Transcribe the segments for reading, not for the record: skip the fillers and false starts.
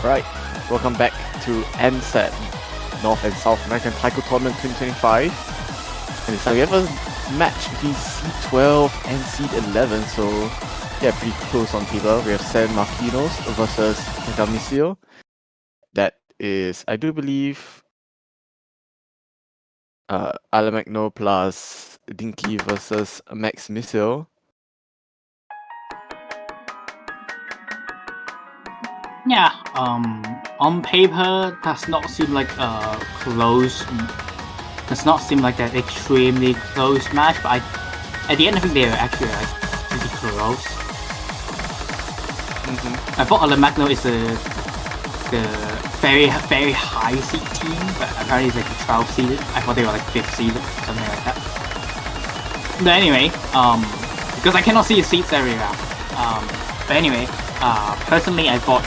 Right, welcome back to NSATT, North and South American Taekwondo Tournament 2025. And so we have a match between Seed 12 and Seed 11, so yeah, pretty close on paper. We have Marquinos versus Tekamisil. That is, I do believe, Alamagno plus Dinky versus Max Missile. Yeah, on paper, does not seem like a close. Does not seem like an extremely close match, but at the end, I think they are actually like pretty close. I thought Alamagno is the very high seed team, but apparently it's like a 12 seeded. I thought they were like 5th seeded, something like that. But anyway, because I cannot see the seeds everywhere. But anyway, personally, I thought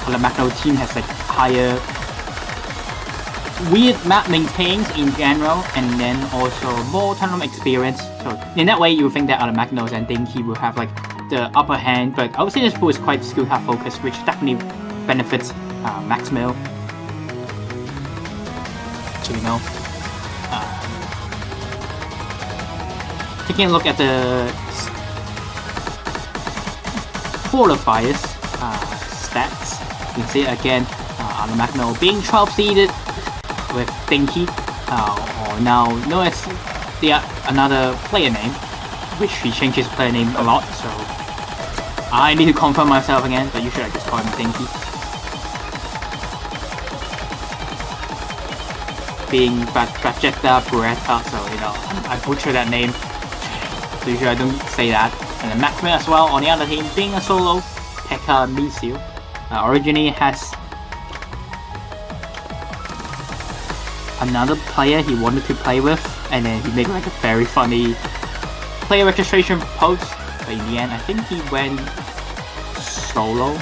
Alamagno team has like higher weird map maintains in general, and then also more tournament experience. So in that way, you would think that Alamagno and Dinky will have like the upper hand, but I would say this pool is quite skill card focused, which definitely benefits Max Mill. So you know, taking a look at the qualifiers stats, you can see again Alamagno being 12 seeded with Dinky, or now known as another player name, which he changes player name a lot, so I need to confirm myself again, but usually I just call him Dinky. Being Bajetta Buretta, so you know, I butcher that name, so usually I don't say that. And then Max Mill as well on the other team, being a solo, Tekamisil, originally has another player he wanted to play with, and then he made like a very funny player registration post, but in the end I think he went solo.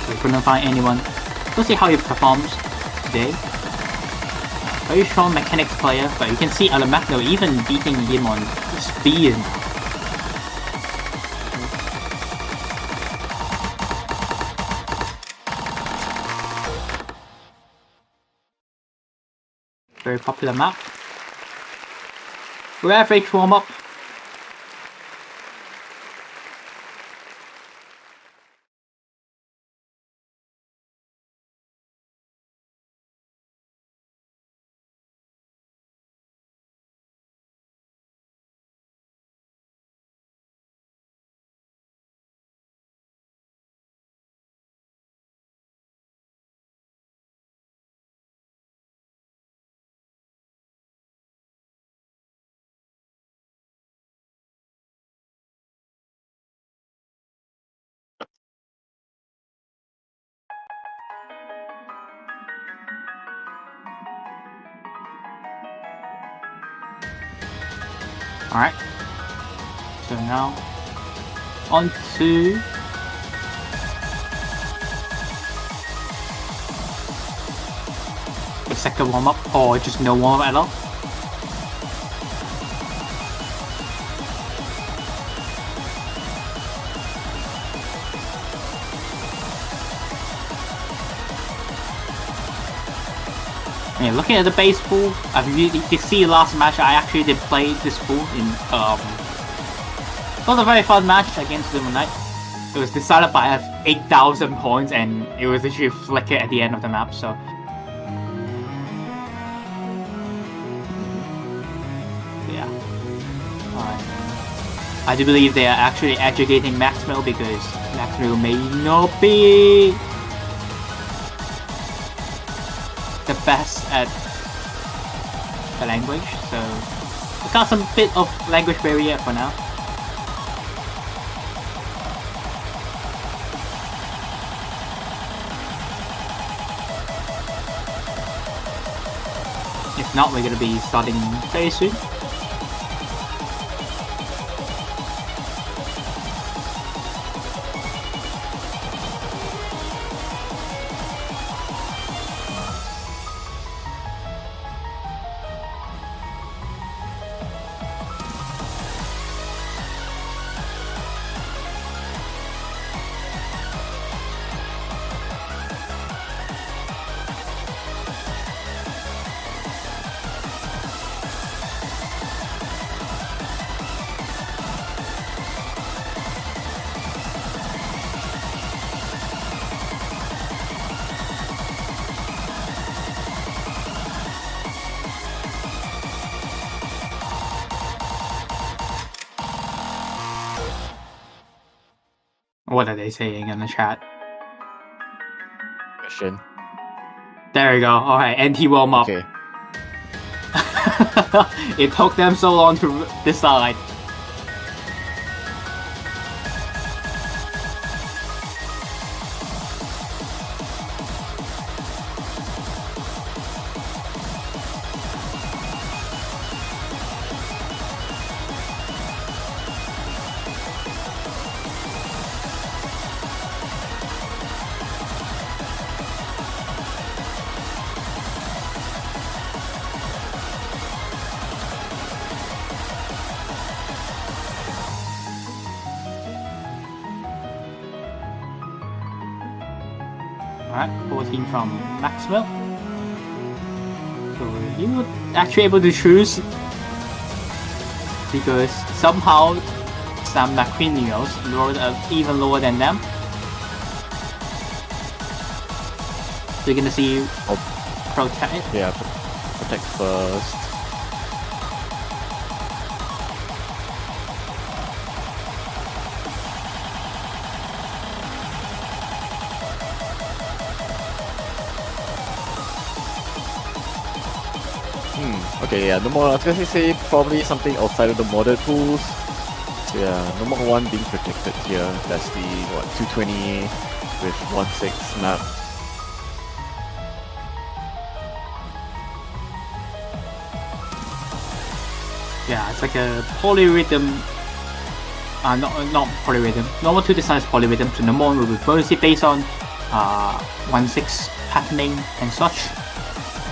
We couldn't find anyone. Let's see how he performs today. Very strong mechanics player, but you can see Alamagno even beating him on speed. Very popular map. Graphics warm up. Alright, so now on to the second warm up, or just no warm up at all. Yeah, looking at the base pool, you can see last match I actually did play this pool in not a very fun match against Lumen Knight. It was decided by 8,000 points, and it was literally flickered at the end of the map. So yeah, I do believe they are actually educating Max Mill, because Max Mill may not be the best at the language, so we got some bit of language barrier for now. If not, we're gonna be starting very soon. What are they saying in the chat? Question. There we go. Alright, NT warm up. Okay. It took them so long to decide. Alright, 14 from Maxwell. So you were actually able to choose because somehow some Marquinos rolled even lower than them. So you're gonna see protect. Yeah, protect first. Okay, yeah, no more. I was gonna say probably something outside of the modded pools. So yeah, no more one being protected here. That's the 220 with 1/6 map. Yeah, it's like a polyrhythm. Not polyrhythm. Normal 2 design is polyrhythm, so no more will be mostly based on 1/6 patterning and such.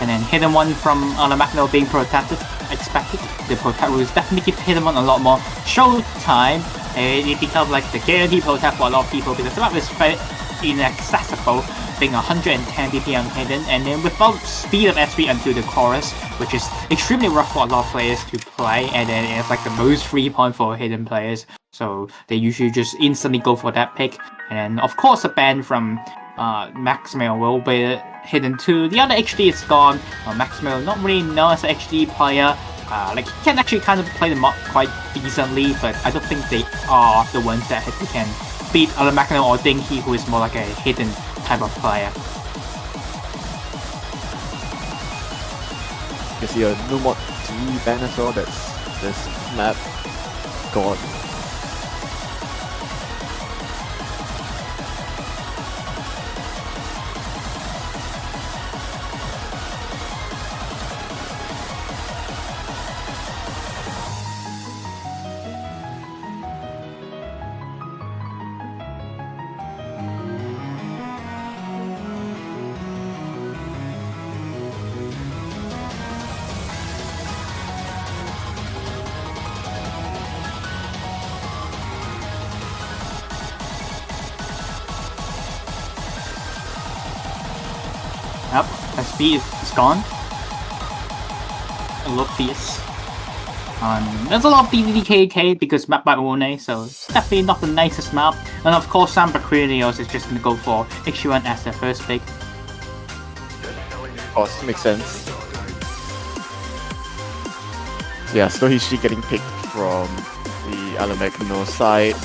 And then hidden one from Magno being protected, expected. The protect rules definitely give hidden one a lot more show time. It becomes like the guaranteed protect for a lot of people because the map is very inaccessible, being 110 BPM hidden, and then without speed of SP until the chorus, which is extremely rough for a lot of players to play, and then it's like the most free point for hidden players. So they usually just instantly go for that pick. And then of course a ban from Maximil will be hidden too. The other HD is gone. Maximil not really known as an HD player. Like he can actually kind of play the mod quite decently, but I don't think they are the ones that can beat Magno or Dinky, who is more like a hidden type of player. You see a no mod 3 ban as well. That's this map gone. Yep, SP is gone. A lot fierce. There's a lot of DDKK because map by One, so it's definitely not the nicest map. And of course, Sam Marquinos is just gonna go for X1 as their first pick. Of course, makes sense. Yeah, so he's getting picked from the Alamagno side.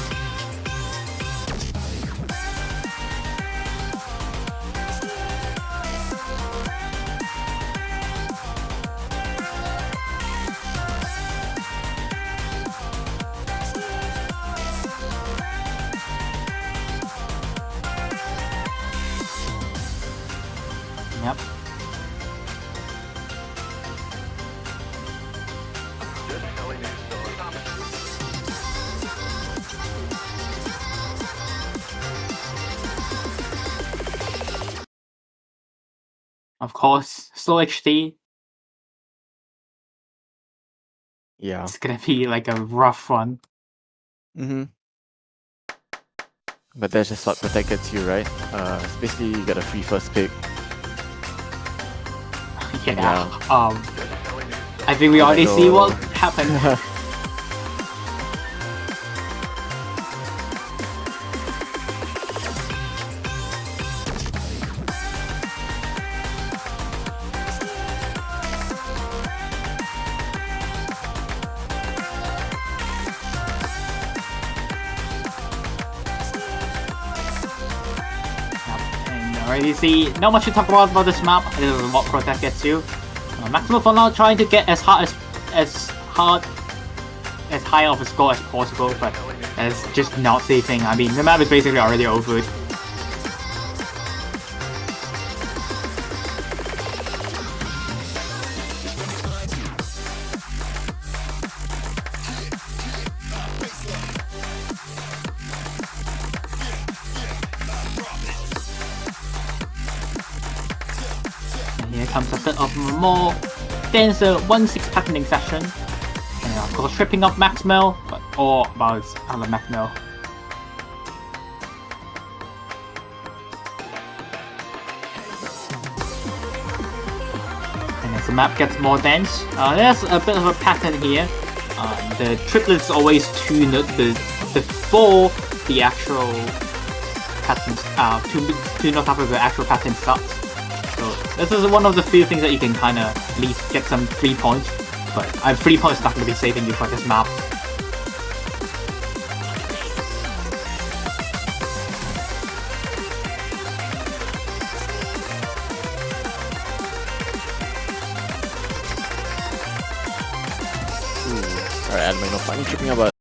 Yep. Of course, slow HD. Yeah. It's gonna be like a rough one. But that's just what Protect gets you, right? It's basically you get a free first pick. Yeah. I think we already see what happened. already see not much to talk about this map. This is what Protect gets you. Maximal for now trying to get as high of a score as possible, but that's just not the thing. I mean, the map is basically already over. Here comes a bit of more denser 1-6 patterning session. And of course tripping up Maximal, but all about other Maximal. And as the map gets more dense, there's a bit of a pattern here. The triplets always tuned before the actual patterns, tuned on top of the actual pattern starts. So this is one of the few things that you can kind of at least get some 3 points, but 3 points is not going to be saving you for this map. Alright, anime no funny tripping up, but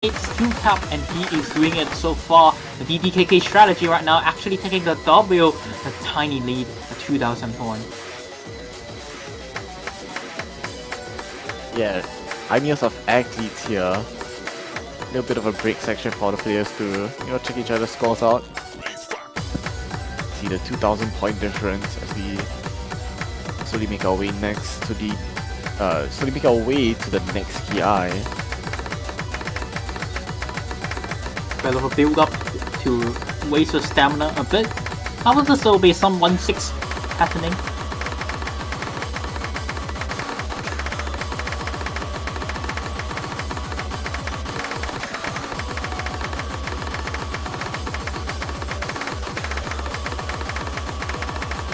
It's 2 cap and he is doing it so far. The DDKK strategy right now actually taking the W, a tiny lead, a 2,000 point. yeah, high meals of athletes here. A little bit of a break section for the players to, check each other's scores out. See the 2,000 point difference as we slowly make our way next to the slowly make our way to the next PI. Bit of a build up to waste your stamina a bit. However, there will be some 1-6 happening.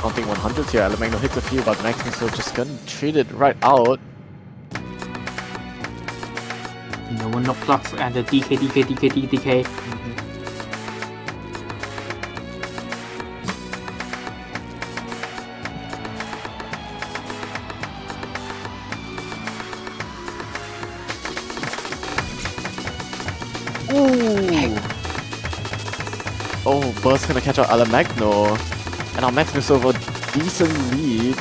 Counting 100s here, Alamagno hits a few, but Marquinos just gonna trade it right out. No one not plugs and the DK. Ooh! Oh, Burst gonna catch out Alamagno. And now Marquinos over a decent lead.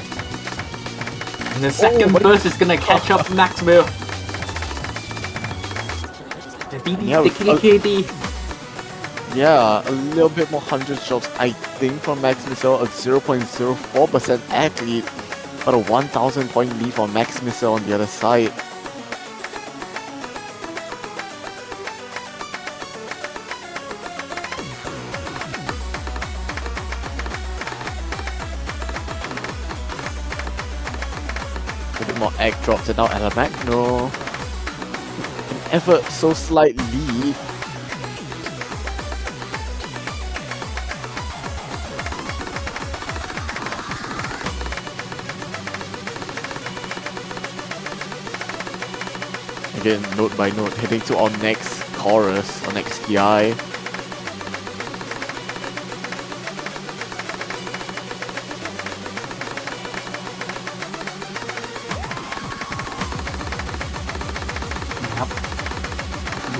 And the second burst is gonna catch up Maxwell. The KD. Yeah, a little bit more 100 shots, I think, from Marquinos, a 0.04% athlete, but a 1,000 point lead for Marquinos on the other side. A bit more egg drops and now Alamagno. An ever so slight lead. Again, note by note, heading to our next chorus, our next PI.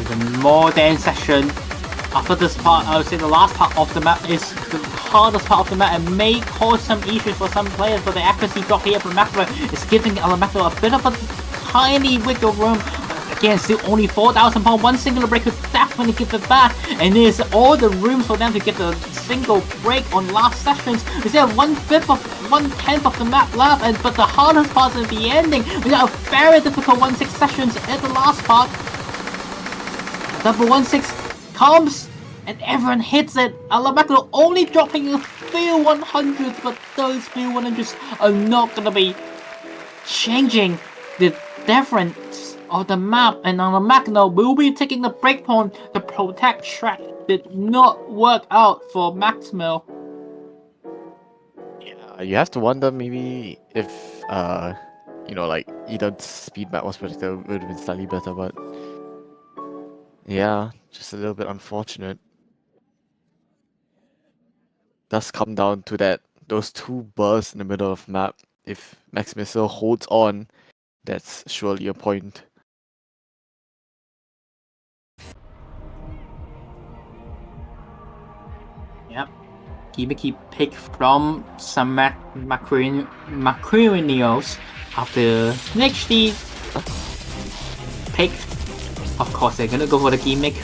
The more than session. After this part, I would say the last part of the map is the hardest part of the map and may cause some issues for some players, but the accuracy drop here from Maxwell is giving Alamagno a bit of a tiny wiggle room. Again, still only 4,000 pounds. One single break could definitely give it back, and there's all the rooms for them to get the single break on last sessions. We still have 1/10 of the map left, but the hardest part is the ending. We got a very difficult 1-6 sessions at the last part. Number 1-6 comes, and everyone hits it. Alamagno only dropping a few 100s, but those few 100s are not gonna be changing the difference of the map, and Alamagno will be taking the breakpoint. The protect track did not work out for Maxwell. Yeah, you have to wonder maybe if, you know, like, either speed map was predicted would have been slightly better, but yeah, just a little bit unfortunate. Does come down to those two bursts in the middle of map. If Marquinos holds on, that's surely a point. Yep. Gimmicky pick from some Marquinos after HD pick. Of course, they're gonna go for the gimmick.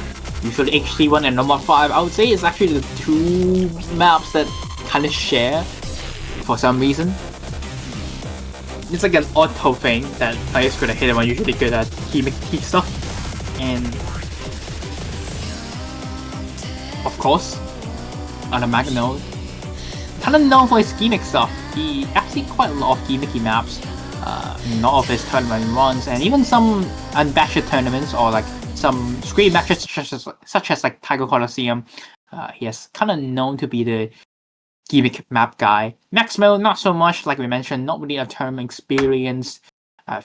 Usually HD1 and number 5, I would say it's actually the two maps that kind of share for some reason. It's like an auto thing that players could have hit are usually good at gimmick stuff. And of course, Alamagno, kind of known for his gimmick stuff. He actually quite a lot of gimmicky maps. In all of his tournament runs, and even some unbatched tournaments or like some screen matches such as like Tiger Coliseum. He is kind of known to be the gimmick map guy. Maxwell, not so much, like we mentioned, not really a tournament experience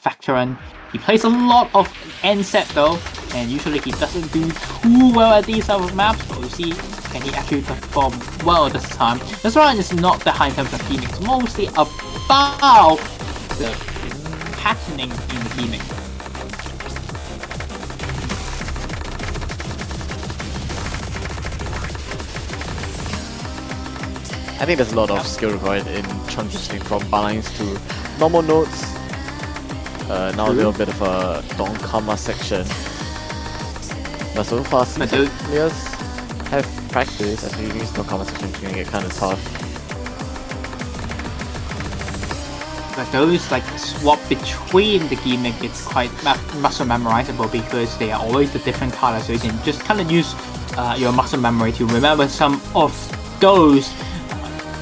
veteran. He plays a lot of NSATT though, and usually he doesn't do too well at these type of maps, but we'll see can he actually perform well this time. This round is not that high in terms of gimmicks, mostly about the patterning in the gimmick. I think there's a lot of skill required in transitioning from lines to normal notes. Now a little bit of a Donkama section. But so far, since players have practice, I think this Donkama section is going to get kind of tough. But those like swap between the gimmick, it's quite muscle memorizable because they are always the different colors, so you can just kind of use your muscle memory to remember some of those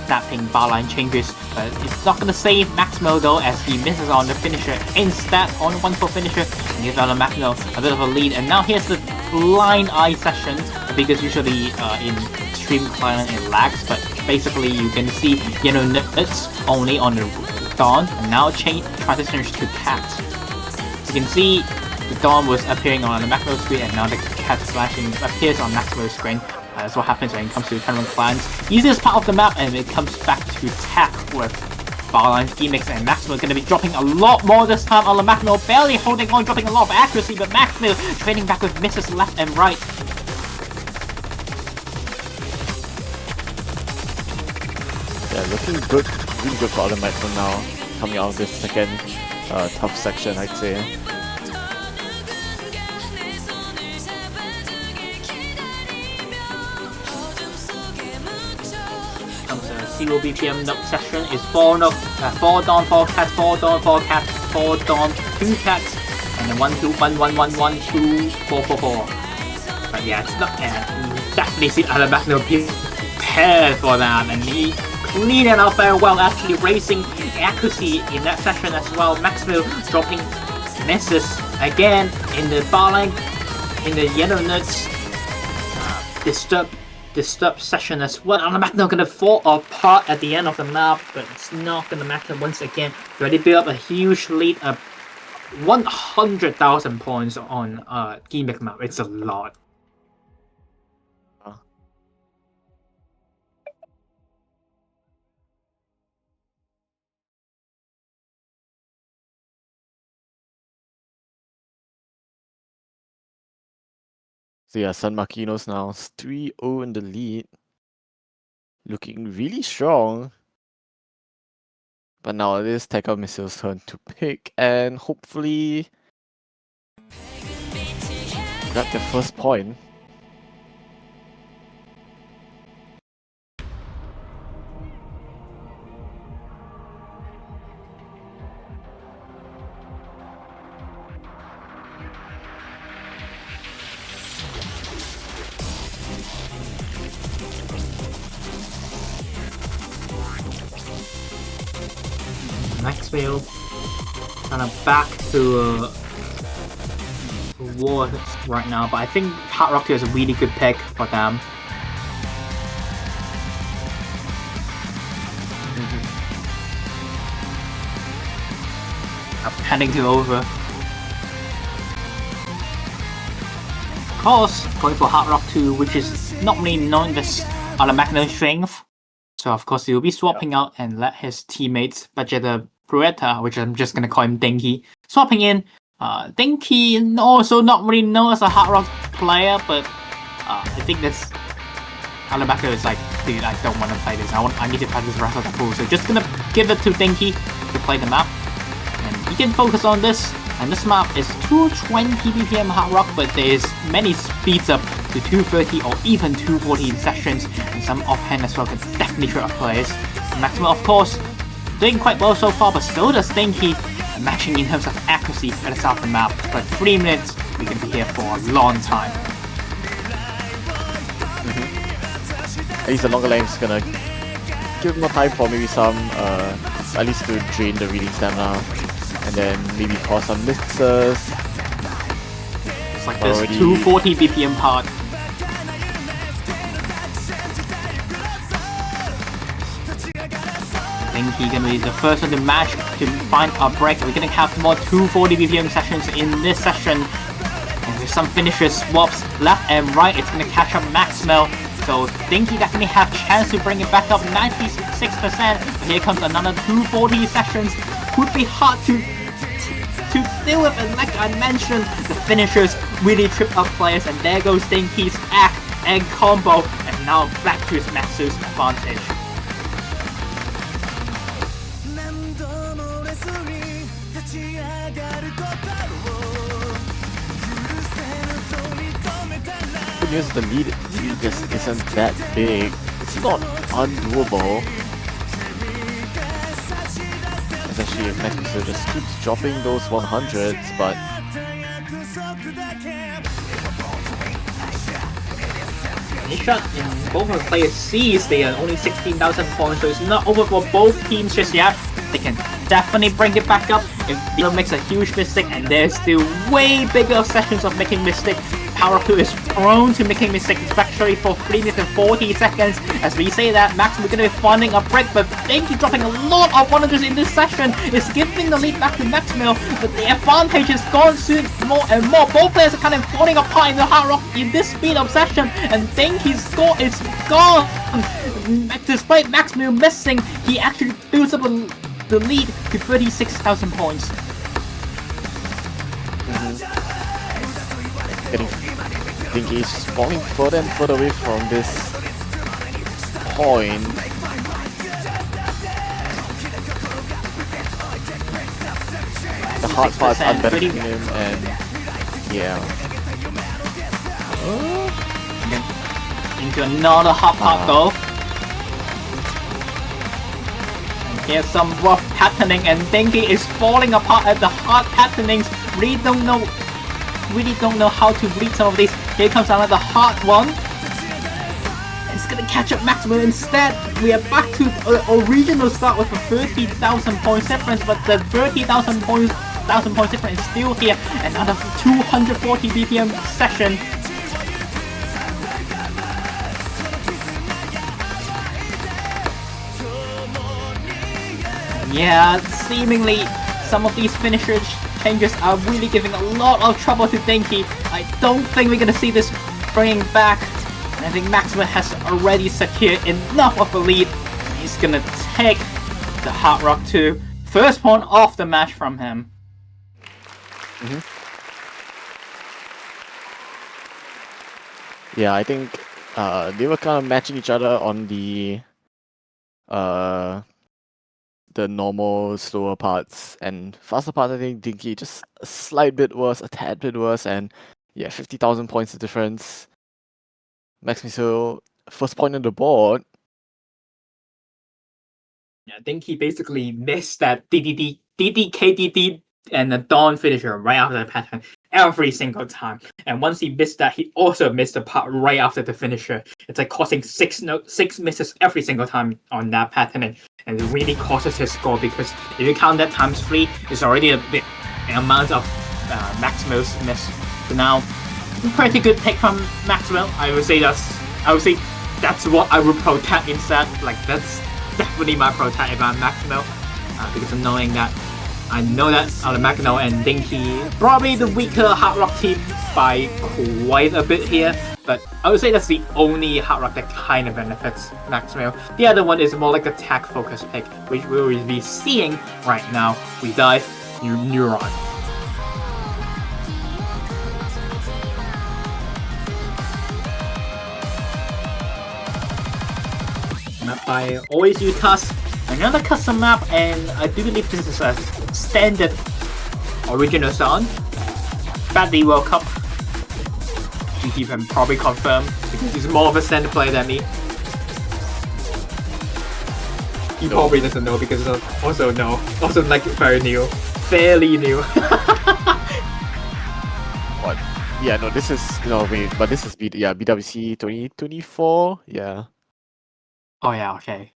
snapping bar line changes. But it's not gonna save Maximo though, as he misses on the finisher instead on 1-4 finisher, and gives out Maximo a bit of a lead. And now here's the blind eye session, because usually in stream client it lags, but basically you can see yellow nuts only on the Dawn, and now transitions to Cat. You can see the Dawn was appearing on the Maximo screen, and now the Cat flashing appears on Maximo's screen. That's what happens when it comes to tournament clans. Easiest part of the map, and it comes back to tech with Barline's gimmicks, and Maximo is going to be dropping a lot more this time on the Maximo, barely holding on, dropping a lot of accuracy, but Maximo trading back with misses left and right. Yeah, looking good, really good for Maximo now, coming out of this second tough section, I'd say. Zero BPM note session is 4 note, 4 Dawn, 4 Cat, 4 Dawn, 4 Cat, 4 Dawn, 2 Cats, and then 1 2 1 1 1 1 2 4 4 4. But yeah, it's not, definitely see Maximo prepared for that, and he cleaned it out very well, actually raising accuracy in that session as well. Maximo dropping misses again in the bar line, in the yellow nuts, disturb session as well. Maximo gonna fall apart at the end of the map, but it's not gonna matter. Once again, we already built up a huge lead of 100,000 points on gimmick map. It's a lot. So yeah, San Marquinos now 3-0 in the lead. Looking really strong. But now it is Tekamisil's turn to pick, and hopefully grab the first point. Maxwell kind of back to war right now, but I think Hard Rock is a really good pick for them. Heading to over. Of course, going for Hard Rock 2, which is not really known as Maximo strength. So of course he will be swapping out and let his teammates Vegeta Bruetta, which I'm just gonna call him Dinky, swapping in. Dinky also not really known as a Hard Rock player, but I think this Maximo is like, dude, I don't want to play this. I need to practice the rest of the pool. So just gonna give it to Dinky to play the map, and he can focus on this. And this map is 220 BPM Hard Rock, but there's many speeds up to 230 or even 240 in sessions, and some offhand as well can definitely trip up players. Maximo, of course, doing quite well so far, but still does Dinky matching in terms of accuracy at the start of the map. But 3 minutes, we can be here for a long time. At least the longer lane is gonna give more time for maybe some, at least to drain the reading stamina, and then maybe cause some misses. It's like this 240 BPM part. I think he's gonna be the first one to match to find a break. We're gonna have more 240 BPM sessions in this session. And with some finisher swaps left and right, it's gonna catch up Maximo. So Dinky definitely have chance to bring it back up 96%. But here comes another 240 sessions. Would be hard to deal with, and like I mentioned, the finishers really trip up players, and there goes Dinky's act and combo, and now back to his Maximo's advantage. Good news, the lead just isn't that big. It's not undoable. essentially Marquinos just keeps dropping those 100s, but Shot in both of the players C's, they are only 16,000 points, so it's not over for both teams just yet. They can definitely bring it back up if Dino makes a huge mistake, and there's still way bigger sessions of making mistakes. Power 2 is prone to making mistakes, especially for 3 minutes and 40 seconds. As we say that, Max, we're going to be finding a break, but Denki dropping a lot of 100s in this session is giving the lead back to Maxwell, but the advantage is gone soon more and more. Both players are kind of falling apart in the Hard Rock in this speed of session, and Denki's score is gone. Despite Maxwell missing, he actually builds up the lead to 36,000 points. I think he's falling further and further away from this point. The hard part's unbenefiting him, and yeah. Into another hard part though. And here's some rough patterning, and Denki is falling apart at the hard patternings. Really don't know how to read some of these. Here comes another hard one. It's gonna catch up Maxwell instead. We are back to original start with a 30,000 points difference, but the 30,000 points difference is still here. Another 240 BPM session. Yeah, seemingly some of these finishers changes are really giving a lot of trouble to Denki. I don't think we're gonna see this bringing back. And I think Maxwell has already secured enough of a lead. He's gonna take the Hard Rock 2 first point of the match from him. Yeah, I think they were kind of matching each other on the normal slower parts, and faster parts I think Dinky just a slight bit worse, a tad bit worse, and yeah, 50,000 points of difference. Marquinos first point on the board. Yeah, I think he basically missed that DDKDD and the Dawn finisher right after the pattern every single time. And once he missed that, he also missed the part right after the finisher. It's like costing six misses every single time on that pattern. And it really causes his score, because if you count that times 3, it's already a bit amount of Maxwell's miss. So now, pretty good pick from Maxwell. I would say that's what I would protect instead. Like, that's definitely my protect if I'm Maxwell, because of knowing that I know that Marquinos and Dinky probably the weaker Hard Rock team by quite a bit here, but I would say that's the only Hard Rock that kind of benefits Maxwell. The other one is more like a tech focused pick, which we will be seeing right now. We dive Neuron. Map by Always Utas. Another custom map, and I do believe this is a standard original sound. Badly World Cup. GT can probably confirm, because he's more of a standard player than me. He probably doesn't know, because it's also like very new. Fairly new. What? Yeah, no, this is but this is BWC 2024. Yeah. Oh yeah, okay.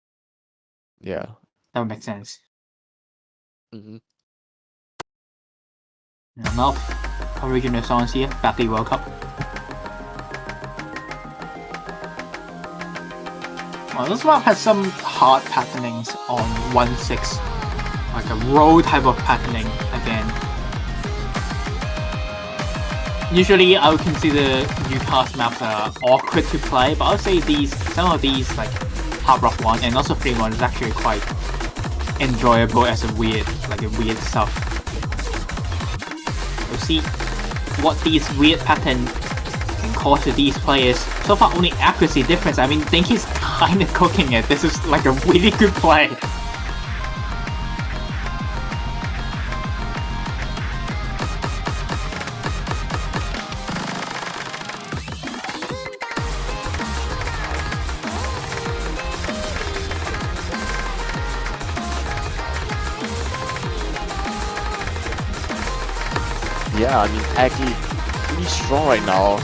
Yeah. That would make sense. Enough original songs here. Badly World Cup. Well, this map has some hard patternings on 1-6. Like a roll type of patterning again. Usually I would consider Newcastle maps are awkward to play, but I would say some of these like Hard Rock 1 and also 3-1 is actually quite enjoyable as a weird stuff. We'll see what these weird patterns can cause to these players. So far only accuracy difference. I mean, I think he's kinda cooking it. This is like a really good play. Yeah, I mean, actually pretty strong right now.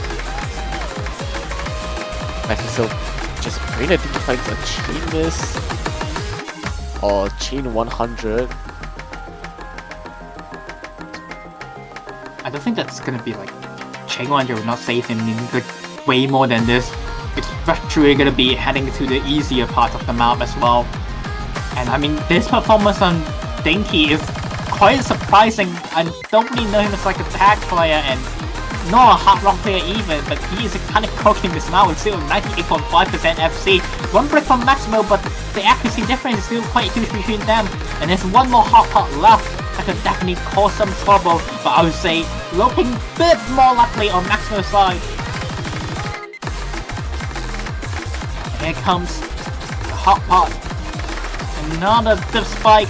Marquinos just praying that he finds a chain miss or chain 100. I don't think that's gonna be like chain 100 will not save him in like way more than this. It's actually gonna be heading to the easier part of the map as well. And I mean, this performance on Dinky is quite surprising. I don't really know him as like a tag player and not a hard rock player even, but he is kind of cooking this now with still 98.5% FC. One brick from Maximo, but the accuracy difference is still quite huge between them. And there's one more hot pot left that could definitely cause some trouble, but I would say looking a bit more likely on Maximo's side. Here comes the hot pot. Another div spike.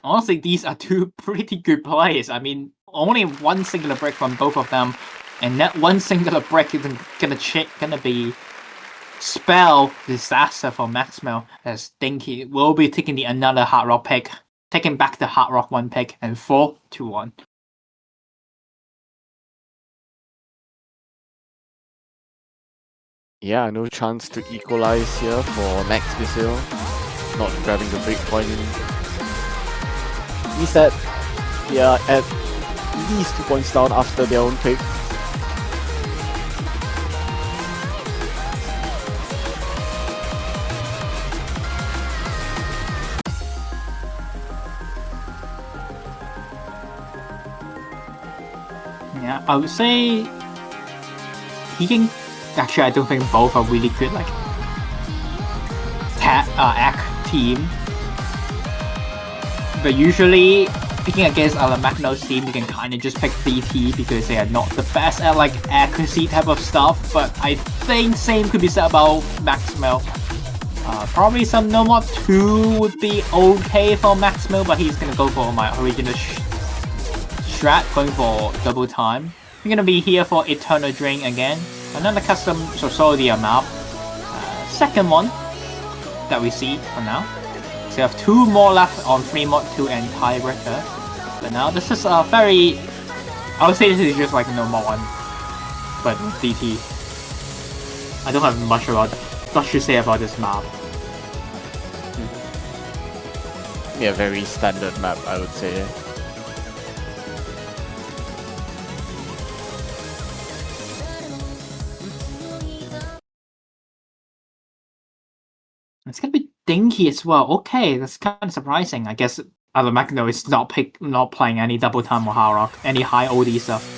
Honestly, these are two pretty good plays. I mean, only one singular break from both of them, and that one singular break is gonna be spell disaster for Maximo, as Dinky will be taking another Hard Rock pick, taking back the Hard Rock 1 pick, and 4-1. Yeah, no chance to equalize here for Marquinos, not grabbing the breakpoint. NSATT, yeah, at least 2 points down after their own pick. Yeah, I would say he can. Actually, I don't think both are really good like act team. But usually, picking against Marquinos' team, you can kind of just pick BT because they are not the best at like accuracy type of stuff. But I think same could be said about Maximo. Probably some No Mod 2 would be okay for Maximo, but he's gonna go for my original strat, going for double time. We're gonna be here for Eternal Drain again. Another custom Sosodia map. Second one that we see for now. So we have 2 more left on 3 Mod 2 and Tiebreaker. But now this is a very... I would say this is just like No Mod 1. But DT. I don't have much to say about this map. Yeah, very standard map, I would say. It's gonna be Dinky as well. Okay, that's kind of surprising. I guess Marquinos is not playing any double time or hard rock, any high OD stuff.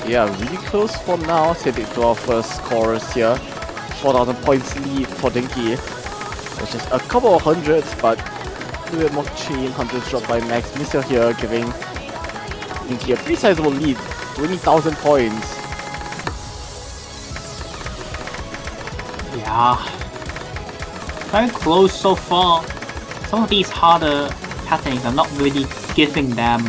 Yeah, really close for now. Set it to our first chorus here. 4,000 points lead for Dinky. It's just a couple of hundreds, but a little bit more chain hundreds dropped by Marquinos here, giving Dinky a pretty sizable lead. 20,000 points. Yeah. Very close so far. Some of these harder patterns are not really giving them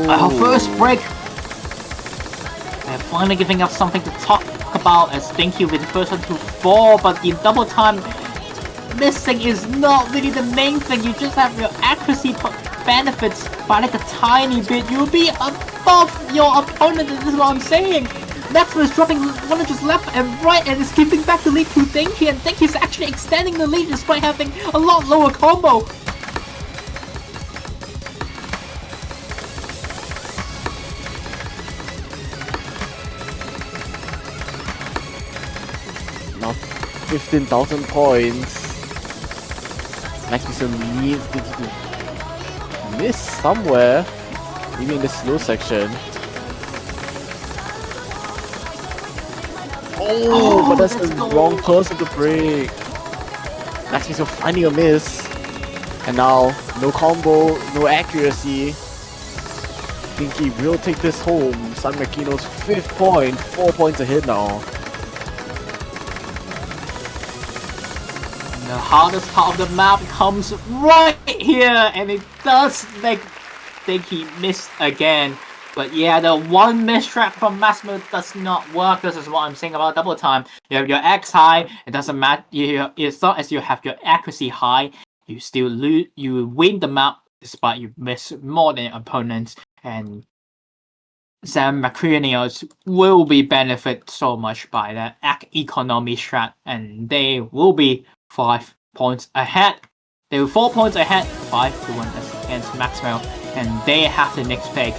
our first break. They're finally giving us something to talk about as Dinky with the first one to 4, but the double time missing is not really the main thing. You just have your accuracy benefits by like a tiny bit. You'll be above your opponent, and this is what I'm saying. Maximo is dropping one just left and right and is giving back the lead to Dinky, and Dinky is actually extending the lead despite having a lot lower combo. 15,000 points. Marquinos needs to miss somewhere, maybe in the slow section. Oh, but that's the wrong person to break. Marquinos finding a miss. And now, no combo, no accuracy. Think he will take this home. San Marquinos 5th point, 4 points ahead now. The hardest part of the map comes right here, and it does think he missed again. But yeah, the one mistrack from Massimo does not work. This is what I'm saying about double time. You have your X high, it doesn't matter. It's not as you have your accuracy high, you still lose. You win the map despite you miss more than opponents. And San Marquinos will be benefit so much by that economy strat, and they will be 5 points ahead. They were 4 points ahead, 5-1 against Maxwell, and they have the next pick.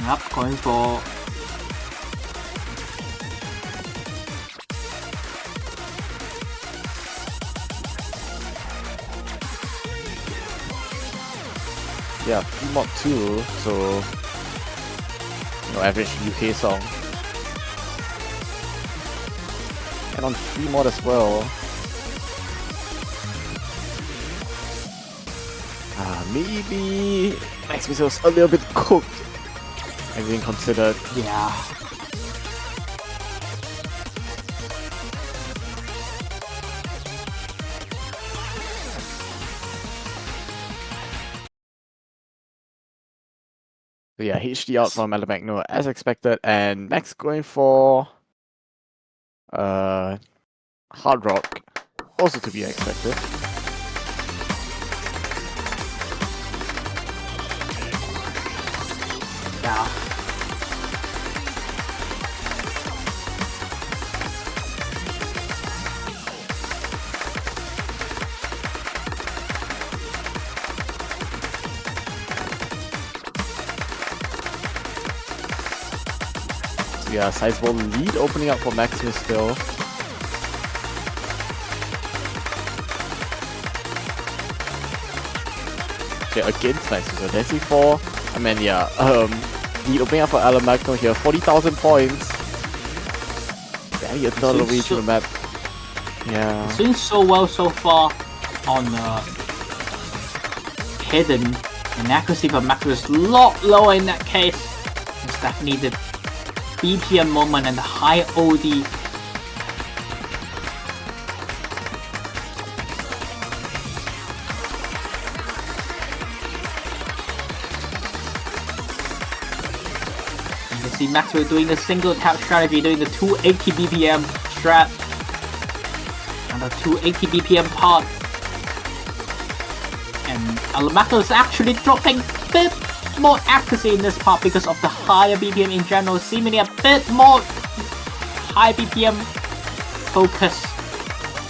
Yep, going for Yeah, P-Mod 2, so average UK song. And on free mod as well. Maybe Marquinos was a little bit cooked. Everything considered. yeah. So yeah, HD out from Alamagno as expected, and Max going for Hard Rock, also to be expected. Yeah. So yeah, sizable lead opening up for Maximus still. So yeah, against Maximus, so Desi 4. I mean, yeah, lead opening up for Alamagno here, 40,000 points. Barely a third of the way through the map. Yeah. It's doing so well so far on hidden, and accuracy for Max was a lot lower in that case. It's definitely the BPM moment and the high OD. See Maxwell doing the single tap strategy, doing the 280 BPM strat and the 280 BPM part. And Alamagno is actually dropping a bit more accuracy in this part because of the higher BPM in general, seemingly a bit more high BPM focus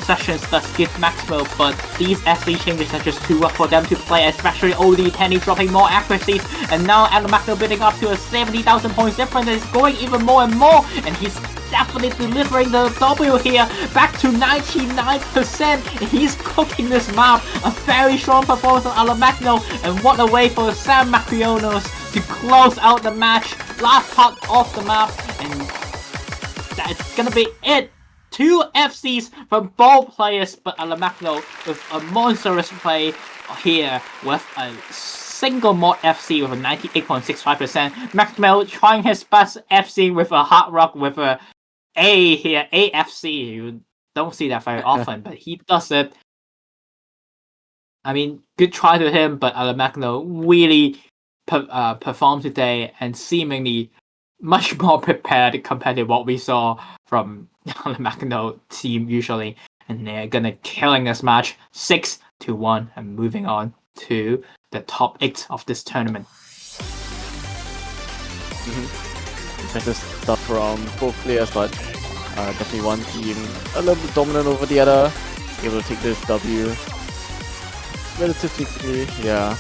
sessions does give Maxwell, but these SD changes are just too rough for them to play, especially OD Tenny dropping more accuracies, and now Alamagno building up to a 70,000 points difference, and it's going even more and more, and he's definitely delivering the W here, back to 99%, he's cooking this map, a very strong performance on Alamagno, and what a way for San Marquinos to close out the match, last part of the map, and that's gonna be it. 2 FCs from both players, but Alamagno with a monstrous play here with a single mod FC with a 98.65%. Maxwell trying his best FC with a Hard Rock with a A here, AFC. You don't see that very often, but he does it. I mean, good try to him, but Alamagno really performed today and seemingly much more prepared compared to what we saw from Alamagno team usually, and they're gonna killing this match 6 2-1 and moving on to the top 8 of this tournament. Better stuff from both players, but definitely one team a little bit dominant over the other, able to take this W relatively quickly. Yeah.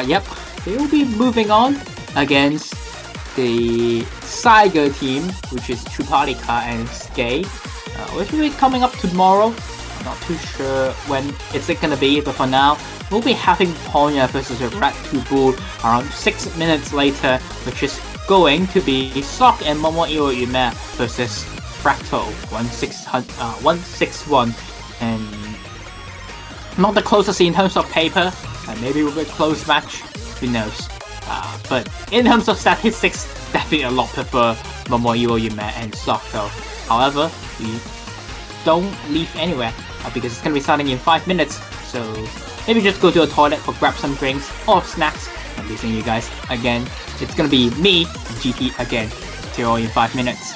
Yep, they will be moving on against the Saiga team, which is Chuparika and Skay, which will be coming up tomorrow. I'm not too sure when it's gonna be, but for now, we'll be having Ponya versus Red 2 Bull around 6 minutes later, which is going to be Sock and Momoiro Yume versus Fractal 161, and not the closest in terms of paper, and maybe with a close match, who knows. But in terms of statistics, definitely a lot prefer Momoiro Yume and Sock though. However, we don't leave anywhere because it's going to be starting in 5 minutes, so maybe just go to a toilet or grab some drinks or snacks. I'm leaving you guys again. It's going to be me, GT again, till in 5 minutes.